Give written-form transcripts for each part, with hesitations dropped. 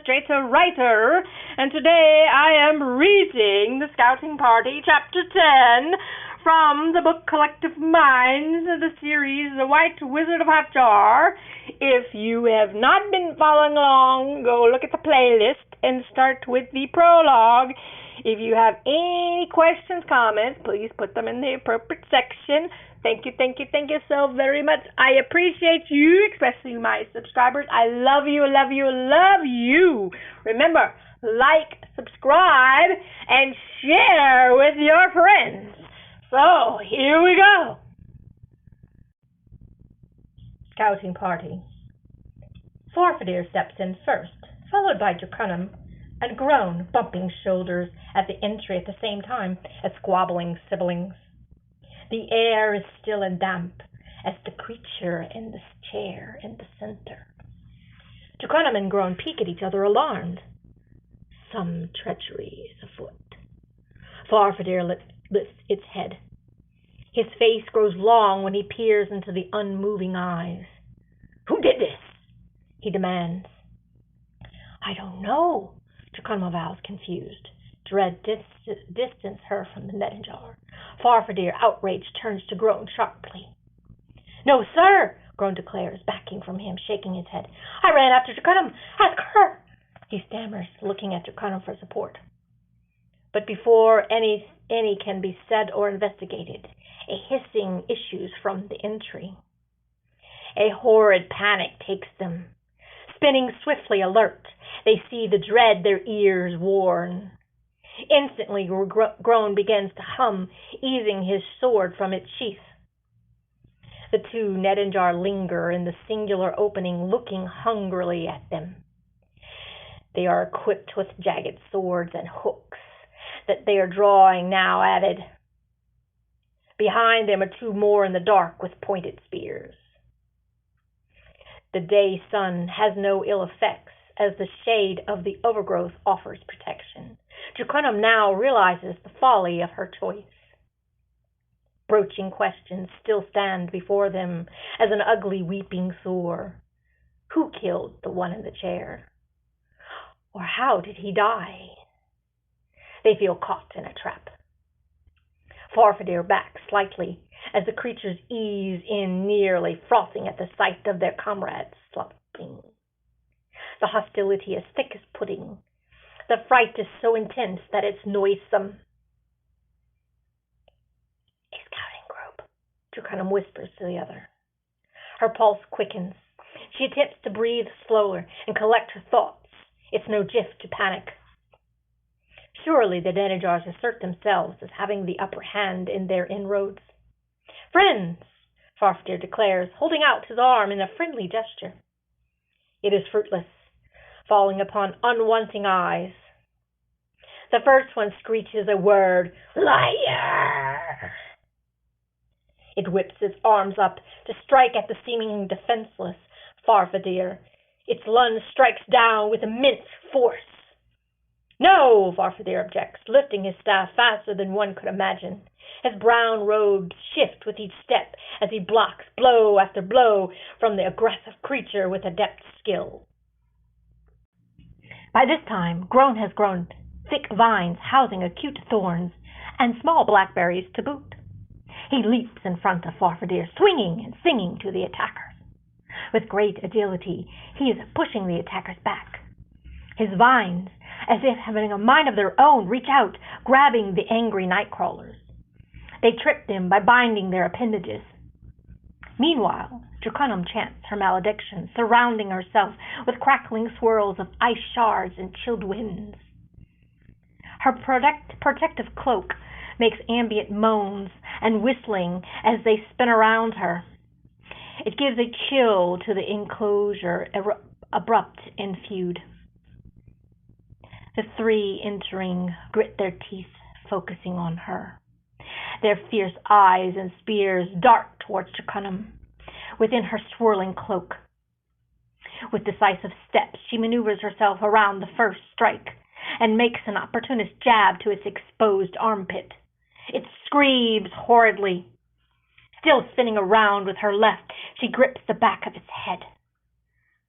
illustrator, writer, and today I am reading The Scouting Party, Chapter 10, from the book Collective Minds, the series The White Wizard of Höfjar. If you have not been following along, go look at the playlist and start with the prologue. If you have any questions, comments, please put them in the appropriate section. Thank you so very much. I appreciate you, especially my subscribers. I love you. Remember, like, subscribe, and share with your friends. So, here we go. Scouting Party. Farfadir steps in first, followed by Draconum, and Groan, bumping shoulders at the entry at the same time as squabbling siblings. The air is still and damp as the creature in the chair in the center. Draconum and Groan peek at each other, alarmed. Some treachery is afoot. Farfadir lifts its head. His face grows long when he peers into the unmoving eyes. "Who did this?" he demands. "I don't know," Draconum avows, confused. Dread distance her from the Nedenjar. Farfadir, outraged, turns to Groan sharply. "No, sir," Groan declares, backing from him, shaking his head. "I ran after Draconum. Ask her," he stammers, looking at Draconum for support. But before any can be said or investigated, a hissing issues from the entry. A horrid panic takes them. Spinning swiftly alert, they see the dread their ears warn. Instantly, Groan begins to hum, easing his sword from its sheath. The two Nedenjar linger in the singular opening, looking hungrily at them. They are equipped with jagged swords and hooks that they are drawing now added. Behind them are two more in the dark with pointed spears. The day sun has no ill effects, as the shade of the overgrowth offers protection. Draconum now realizes the folly of her choice. Broaching questions still stand before them as an ugly weeping sore. Who killed the one in the chair? Or how did he die? They feel caught in a trap. Farfadir backs slightly as the creatures ease in, nearly frothing at the sight of their comrades slumping. The hostility is thick as pudding. The fright is so intense that it's noisome. "A scouting group," Draconum whispers to the other. Her pulse quickens. She attempts to breathe slower and collect her thoughts. It's no gift to panic. Surely the Nedenjars assert themselves as having the upper hand in their inroads. "Friends," Farfadir declares, holding out his arm in a friendly gesture. It is fruitless, falling upon unwanting eyes. The first one screeches a word, "Liar!" It whips its arms up to strike at the seemingly defenseless Farfadir. Its lunge strikes down with immense force. "No," Farfadir objects, lifting his staff faster than one could imagine. His brown robes shift with each step as he blocks blow after blow from the aggressive creature with adept skill. By this time, Groan has grown thick vines housing acute thorns and small blackberries to boot. He leaps in front of Farfadir, swinging and singing to the attackers. With great agility, he is pushing the attackers back. His vines, as if having a mind of their own, reach out, grabbing the angry nightcrawlers. They trip them by binding their appendages. Meanwhile, Draconum chants her malediction, surrounding herself with crackling swirls of ice shards and chilled winds. Her protective cloak makes ambient moans and whistling as they spin around her. It gives a chill to the enclosure, abrupt and feud. The three entering grit their teeth, focusing on her. Their fierce eyes and spears dart towards Draconum within her swirling cloak. With decisive steps, she maneuvers herself around the first strike and makes an opportunist jab to its exposed armpit. It screams horridly. Still spinning around with her left, she grips the back of its head.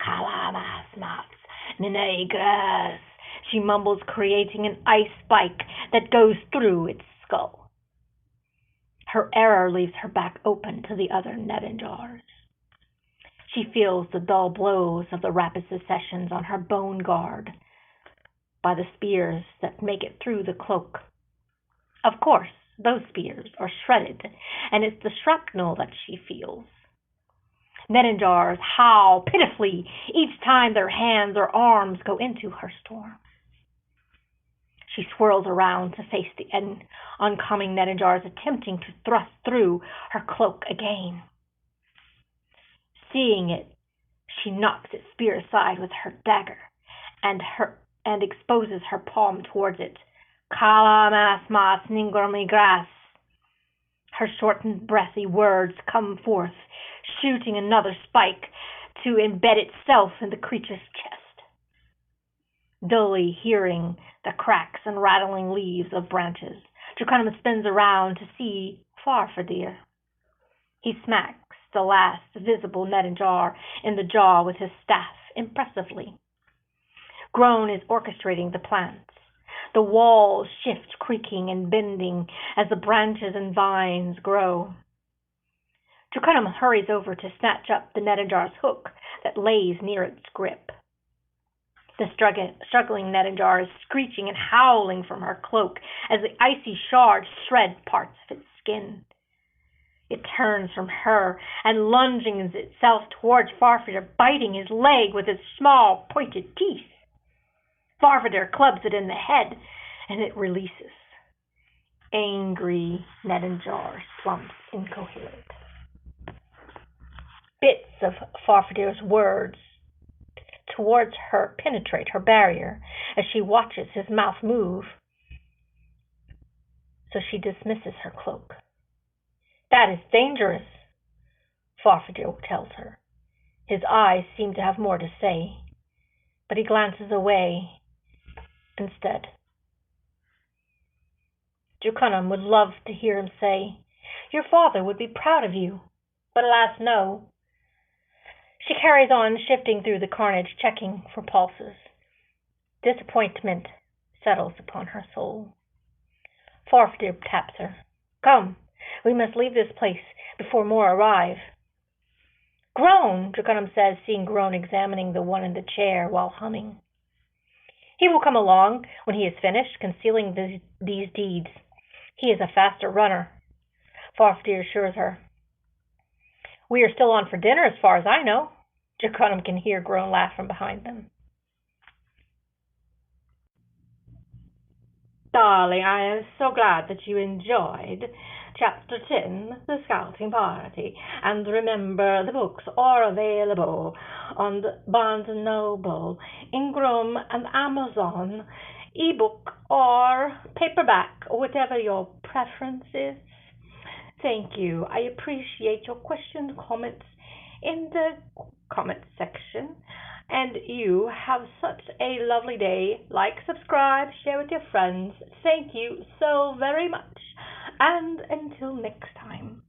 "Kalamasmas Negras, she mumbles, creating an ice spike that goes through its skull. Her error leaves her back open to the other Nedingars. She feels the dull blows of the rapid successions on her bone guard by the spears that make it through the cloak. Of course, those spears are shredded, and it's the shrapnel that she feels. Nedingars howl pitifully each time their hands or arms go into her storm. She swirls around to face the oncoming Nedingars, attempting to thrust through her cloak again. Seeing it, she knocks its spear aside with her dagger and exposes her palm towards it. Kala mas ningrami grass. Her shortened, breathy words come forth, shooting another spike to embed itself in the creature's chest. Dully hearing the cracks and rattling leaves of branches, Draconum spins around to see Farfadir. He smacks the last visible Nedingar in the jaw with his staff impressively. Groan is orchestrating the plants. The walls shift, creaking and bending as the branches and vines grow. Draconum hurries over to snatch up the Nedingar's hook that lays near its grip. The struggling Nedingar is screeching and howling from her cloak as the icy shards shred parts of its skin. It turns from her and lunges itself towards Farfadir, biting his leg with its small, pointed teeth. Farfadir clubs it in the head, and it releases. Angry Nedingar slumps incoherent. Bits of Farfadir's words towards her penetrate her barrier as she watches his mouth move, so she dismisses her cloak. That is dangerous, Farfadir tells her. His eyes seem to have more to say, but he glances away instead. Draconum would love to hear him say, "Your father would be proud of you," but alas, no. She carries on, shifting through the carnage, checking for pulses. Disappointment settles upon her soul. Farfadir taps her. "Come, we must leave this place before more arrive." "Groan," Draconum says, seeing Groan examining the one in the chair while humming. "He will come along when he is finished concealing these deeds. He is a faster runner," Farfadir assures her. "We are still on for dinner as far as I know." Draconum can hear Groan laugh from behind them. Darling, I am so glad that you enjoyed Chapter 10, The Scouting Party. And remember, the books are available on the Barnes & Noble, Ingram, and Amazon, ebook or paperback, whatever your preference is. Thank you. I appreciate your questions, comments in the comment section. And you have such a lovely day. Like, subscribe, share with your friends. Thank you so very much. And until next time.